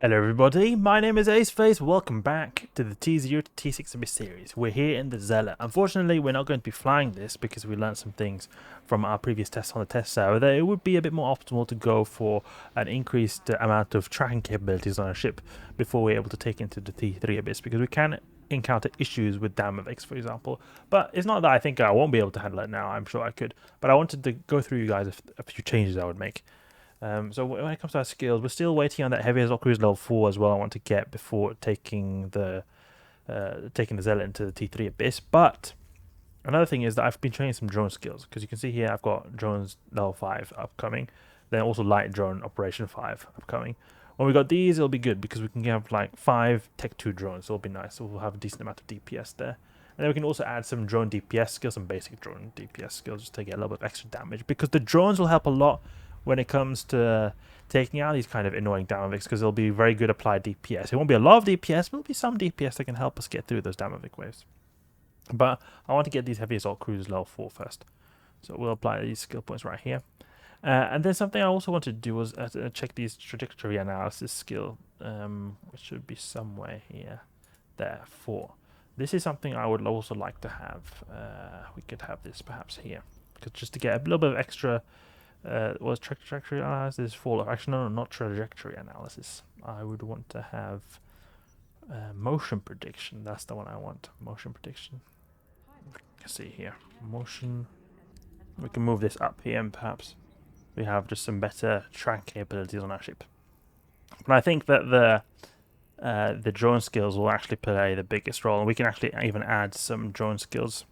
Hello everybody, my name is Aceface. Welcome back to the T0 to T6 Abyss series. We're here in the Zealot. Unfortunately, we're not going to be flying this because we learned some things from our previous tests on the test server that it would be a bit more optimal to go for an increased amount of tracking capabilities on a ship before we're able to take into the T3 Abyss, because we can encounter issues with Damavix, for example. But it's not that I think I won't be able to handle it now. I'm sure I could. But I wanted to go through you guys a few changes I would make. So when it comes to our skills, we're still waiting on that heavy assault cruise level 4 as well. I want to get before taking the Zealot into the T3 Abyss. But another thing is that I've been training some drone skills, because you can see here I've got drones level 5 upcoming, then also light drone operation 5 upcoming. When we got these, it'll be good because we can have like 5 Tech 2 drones, so it'll be nice. So we'll have a decent amount of DPS there. And then we can also add some drone DPS skills, some basic drone DPS skills, just to get a little bit of extra damage, because the drones will help a lot when it comes to taking out these kind of annoying Damavix, because it'll be very good applied DPS. It won't be a lot of DPS, but it'll be some DPS that can help us get through those Damavix waves. But I want to get these heavy assault cruisers level 4 first. So we'll apply these skill points right here. And then something I also wanted to do was check these trajectory analysis skill, which should be somewhere here, there, 4. This is something I would also like to have. We could have this perhaps here, because just to get a little bit of extra. Was trajectory analysis fall off? Actually, no, not trajectory analysis. I would want to have motion prediction. That's the one I want. Motion prediction. You can see here. Motion. We can move this up here, and perhaps we have just some better track capabilities on our ship. But I think that the drone skills will actually play the biggest role, and we can actually even add some drone skills.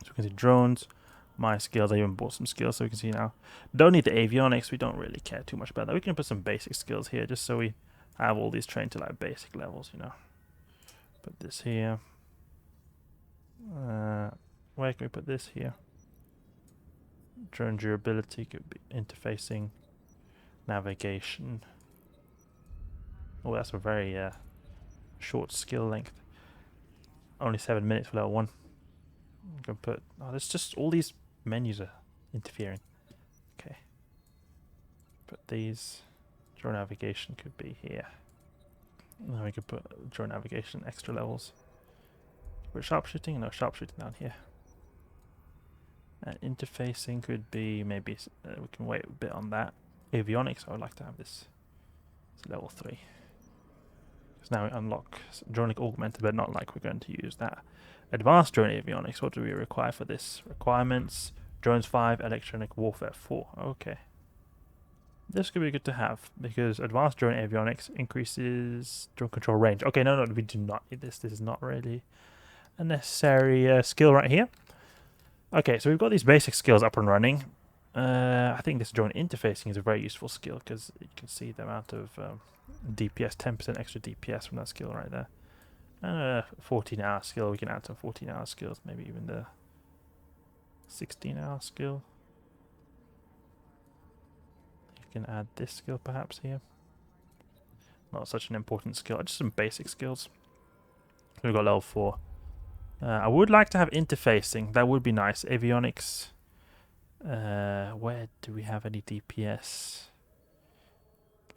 So we can see drones. My skills, I even bought some skills, so we can see now. Don't need the avionics, we don't really care too much about that. We can put some basic skills here, just so we have all these trained to like basic levels, you know. Put this here. Where can we put this here? Drone durability could be interfacing, navigation. Oh, that's a very short skill length. Only 7 minutes for level 1. I'm gonna put. Oh, there's just all these menus are interfering. Okay. Put these. Drone navigation could be here. And then we could put drone navigation extra levels. Put sharpshooting? No, sharpshooting down here. And interfacing could be maybe. We can wait a bit on that. Avionics, I would like to have this. It's level 3. Because now we unlock dronic augmented, but not like we're going to use that. Advanced drone avionics, what do we require for this? Requirements, drones 5, electronic warfare 4. Okay. This could be good to have, because advanced drone avionics increases drone control range. Okay, no, we do not need this. This is not really a necessary skill right here. Okay, so we've got these basic skills up and running. I think this drone interfacing is a very useful skill, because you can see the amount of DPS, 10% extra DPS from that skill right there. And a 14-hour skill, we can add some 14-hour skills, maybe even the 16-hour skill. You can add this skill perhaps here. Not such an important skill, just some basic skills. We've got level 4. I would like to have interfacing, that would be nice. Avionics. Where do we have any DPS?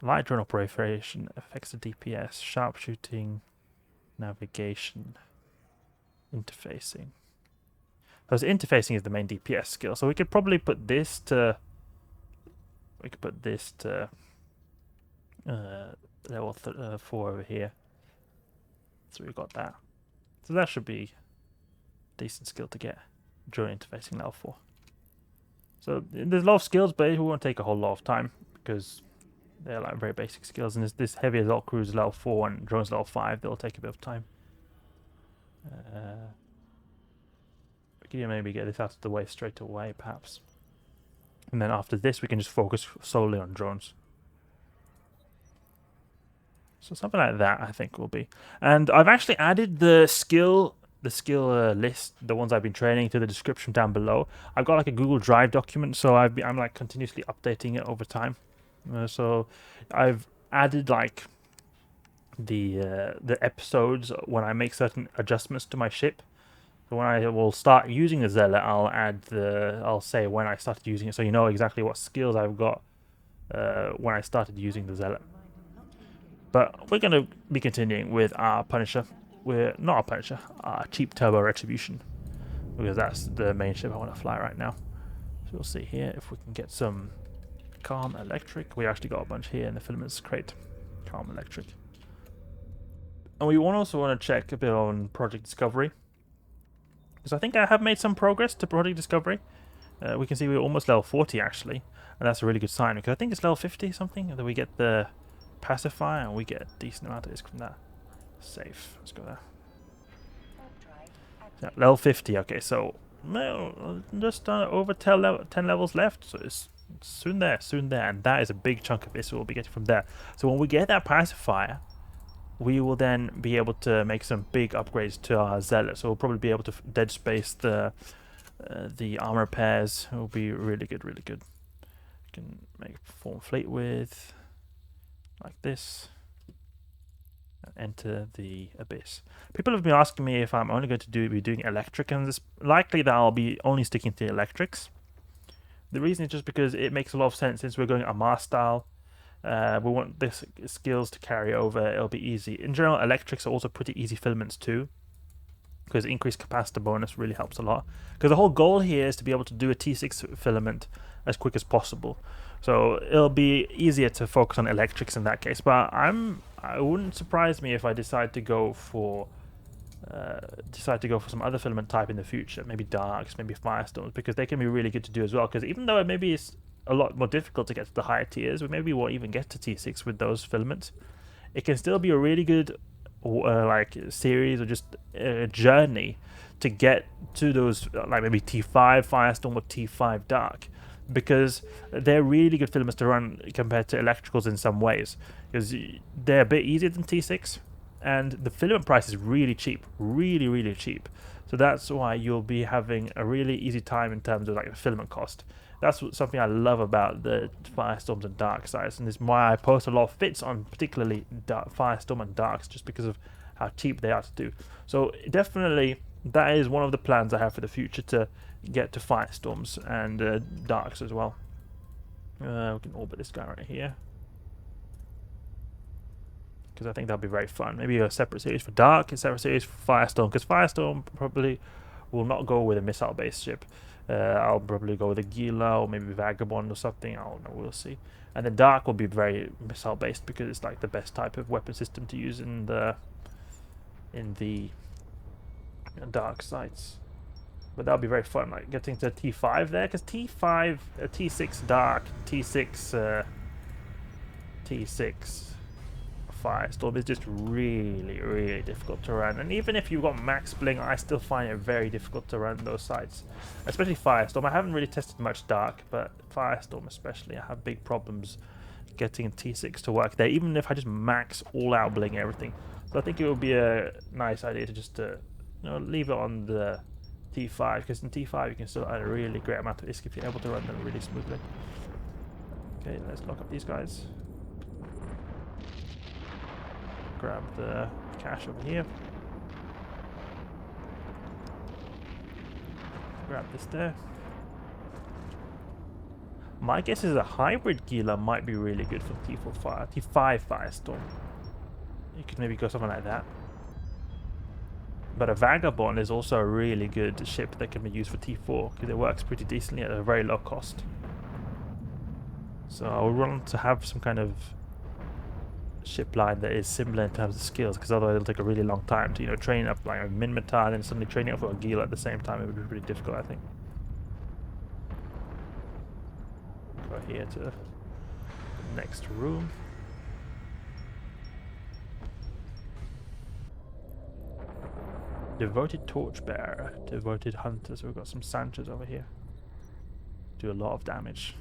Light drone operation affects the DPS. Sharpshooting. Navigation, interfacing. Because interfacing is the main DPS skill, so we could probably put this to. We could put this to level 4 over here. So we've got that. So that should be a decent skill to get. Drone interfacing level 4. So there's a lot of skills, but it won't take a whole lot of time, because they're like very basic skills, and this heavy assault cruise level 4 and drones level 5, they'll take a bit of time. We can maybe get this out of the way straight away, perhaps. And then after this, we can just focus solely on drones. So something like that, I think, will be. And I've actually added the skill list, the ones I've been training, to the description down below. I've got like a Google Drive document, so I'm like continuously updating it over time. So I've added like the episodes when I make certain adjustments to my ship. So when I will start using the Zealot, I'll say when I started using it, so you know exactly what skills I've got when I started using the Zealot. But we're going to be continuing with our Punisher. We're not our Punisher, our cheap turbo Retribution, because that's the main ship I want to fly right now. So we'll see here if we can get some calm electric. We actually got a bunch here in the filaments crate. Calm electric. And we also want to check a bit on Project Discovery, because I think I have made some progress to Project Discovery. We can see we're almost level 40 actually, and that's a really good sign, because I think it's level 50 something that we get the pacifier and we get a decent amount of ISK from that. Safe. Let's go there. Yeah, level 50. Okay, so well, just over 10 levels left, so it's soon there, and that is a big chunk of this we'll be getting from there. So when we get that pacifier, we will then be able to make some big upgrades to our zealot. So we'll probably be able to dead space the armor pairs. It will be really good, really good. You can make form fleet with like this. Enter the abyss. People have been asking me if I'm only going to be doing electric, and it's likely that I'll be only sticking to electrics. The reason is just because it makes a lot of sense since we're going Amar style. We want this skills to carry over. It'll be easy. In general, electrics are also pretty easy filaments too, because increased capacitor bonus really helps a lot. Because the whole goal here is to be able to do a T6 filament as quick as possible. So it'll be easier to focus on electrics in that case. But I wouldn't surprise me if I decide to go for some other filament type in the future. Maybe darks, maybe firestorms, because they can be really good to do as well. Because even though it maybe is a lot more difficult to get to the higher tiers, we maybe won't even get to T6 with those filaments, it can still be a really good like series or just a journey to get to those like maybe T5 firestorm or T5 dark, because they're really good filaments to run compared to electricals in some ways, because they're a bit easier than T6 and the filament price is really cheap, really cheap. So that's why you'll be having a really easy time in terms of like the filament cost. That's something I love about the firestorms and dark sides, and this is why I post a lot of fits on particularly firestorm and darks, just because of how cheap they are to do. So definitely that is one of the plans I have for the future, to get to firestorms and darks as well. We can orbit this guy right here, because I think that'll be very fun. Maybe a separate series for dark, a separate series for firestorm, because firestorm probably will not go with a missile based ship. I'll probably go with a Gila or maybe Vagabond or something. I don't know, we'll see. And then dark will be very missile based, because it's like the best type of weapon system to use in the dark sites. But that'll be very fun, like getting to T5 there, because T5, T6 dark, T6 firestorm is just really difficult to run. And even if you've got max bling, I still find it very difficult to run those sites, especially firestorm. I haven't really tested much dark, but firestorm especially, I have big problems getting T6 to work there, even if I just max all out bling everything. So I think it would be a nice idea to just leave it on the T5, because in T5 you can still add a really great amount of ISK if you're able to run them really smoothly. Okay, let's lock up these guys. Grab the cash over here. Grab this there. My guess is a hybrid Gila might be really good for T5 Firestorm. You could maybe go something like that. But a Vagabond is also a really good ship that can be used for T4, because it works pretty decently at a very low cost. So I would want to have some kind of ship line that is similar in terms of skills, because otherwise it'll take a really long time to train up like a Minmatar and then suddenly training up for a Gila at the same time. It would be pretty difficult, I think. Go here to the next room. Devoted Torchbearer, Devoted Hunter. So we've got some Sanchas over here. Do a lot of damage.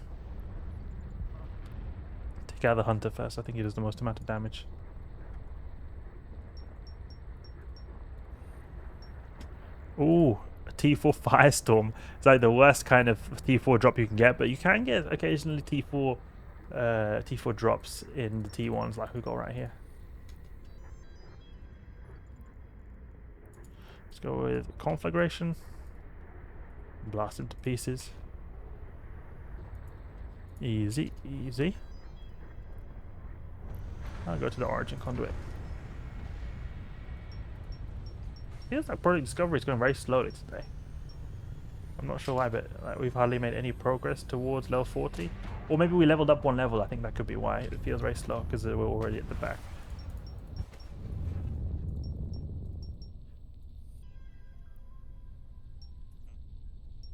Take out the Hunter first. I think he does the most amount of damage. Ooh, a T4 Firestorm. It's like the worst kind of T4 drop you can get, but you can get occasionally T4 drops in the T1s like we got right here. Let's go with Conflagration. Blast him to pieces. Easy, easy. I'll go to the origin conduit. Feels like Project Discovery is going very slowly today. I'm not sure why, but like, we've hardly made any progress towards level 40. Or maybe we leveled up one level. I think that could be why it feels very slow, because we're already at the back.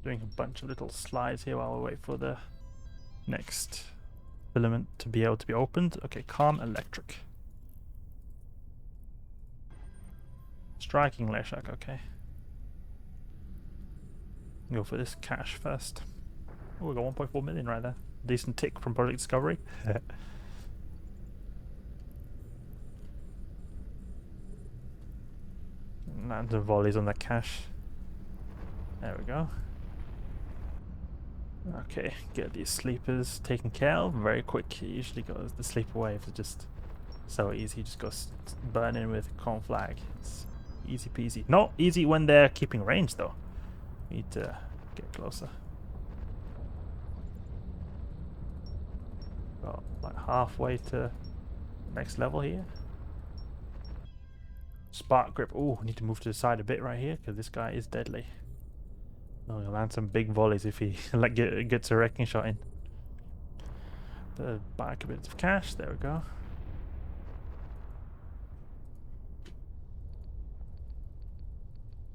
Doing a bunch of little slides here while we wait for the next filament to be able to be opened. Okay, calm electric. Striking Leshak, okay. Go for this cash first. Oh, we got 1.4 million right there. Decent tick from Project Discovery. And the volleys on that cash. There we go. Okay, get these sleepers taken care of very quick. It usually goes, the sleeper waves are just so easy. You just go burn in with con flag. It's easy peasy. Not easy when they're keeping range though. You need to get closer. Got like halfway to next level here. Spark grip. Oh, need to move to the side a bit right here because this guy is deadly. Oh, he'll land some big volleys if he like gets a wrecking shot in. Back a bit of cash. There we go.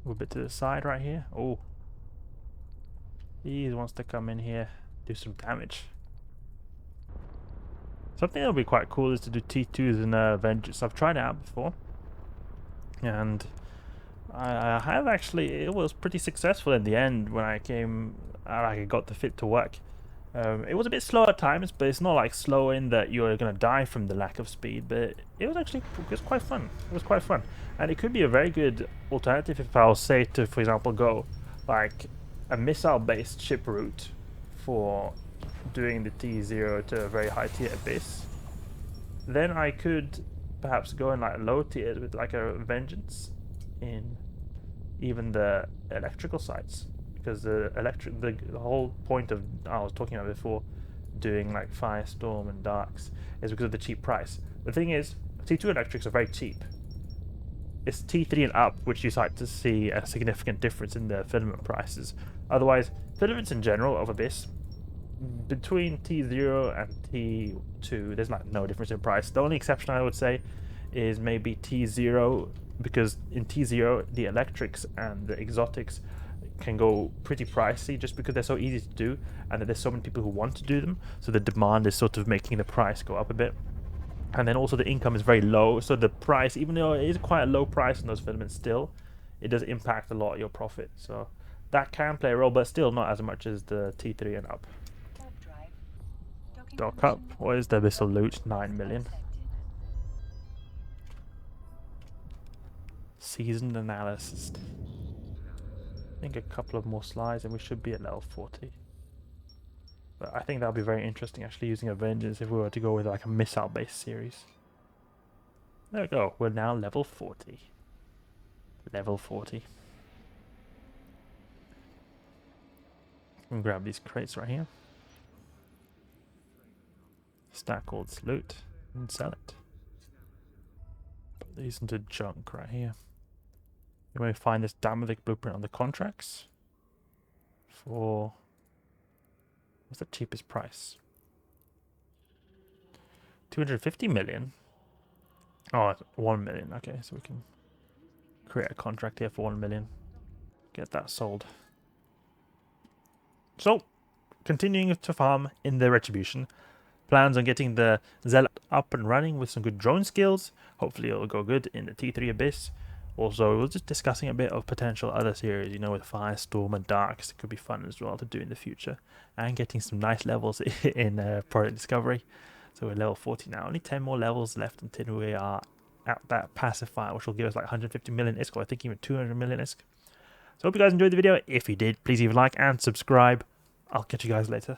Move a bit to the side right here. Oh, he wants to come in here, do some damage. Something that would be quite cool is to do T2s and Vengeance. I've tried it out before, and I have actually. It was pretty successful in the end when I came. I got the fit to work. It was a bit slow at times, but it's not like slow in that you're gonna die from the lack of speed. But it was actually quite fun. It was quite fun, and it could be a very good alternative if I was say to, for example, go like a missile-based ship route for doing the T0 to a very high tier abyss. Then I could perhaps go in like low tiers with like a Vengeance in even the electrical sites, because the whole point of I was talking about before doing like Firestorm and Darks is because of the cheap price. The thing is, T2 electrics are very cheap. It's T3 and up which you start to see a significant difference in the filament prices. Otherwise, filaments in general of Abyss between T0 and T2 there's like no difference in price. The only exception I would say is maybe T0, because in T0 the electrics and the exotics can go pretty pricey just because they're so easy to do and that there's so many people who want to do them, so the demand is sort of making the price go up a bit. And then also the income is very low, so the price, even though it is quite a low price in those filaments still, it does impact a lot of your profit. So that can play a role, but still not as much as the T3 and up. Dock up. What is the Abyssal loot? 9 million. Seasoned analysis. I think a couple of more slides and we should be at level 40. But I think that would be very interesting actually using a Vengeance if we were to go with like a missile based series. There we go. We're now level 40. Level 40. We can grab these crates right here. Stack all this loot and sell it. Put these into junk right here. You may find this Damavik blueprint on the contracts for, what's the cheapest price? 250 million. Oh, 1 million. Okay, so we can create a contract here for 1 million. Get that sold. So, continuing to farm in the Retribution. Plans on getting the Zealot up and running with some good drone skills. Hopefully it'll go good in the T3 Abyss. Also, we're just discussing a bit of potential other series, you know, with Firestorm and Darks. It could be fun as well to do in the future. And getting some nice levels in Project Discovery. So we're level 40 now. Only 10 more levels left until we are at that pacifier, which will give us like 150 million ISK, or I think even 200 million ISK. So hope you guys enjoyed the video. If you did, please leave a like and subscribe. I'll catch you guys later.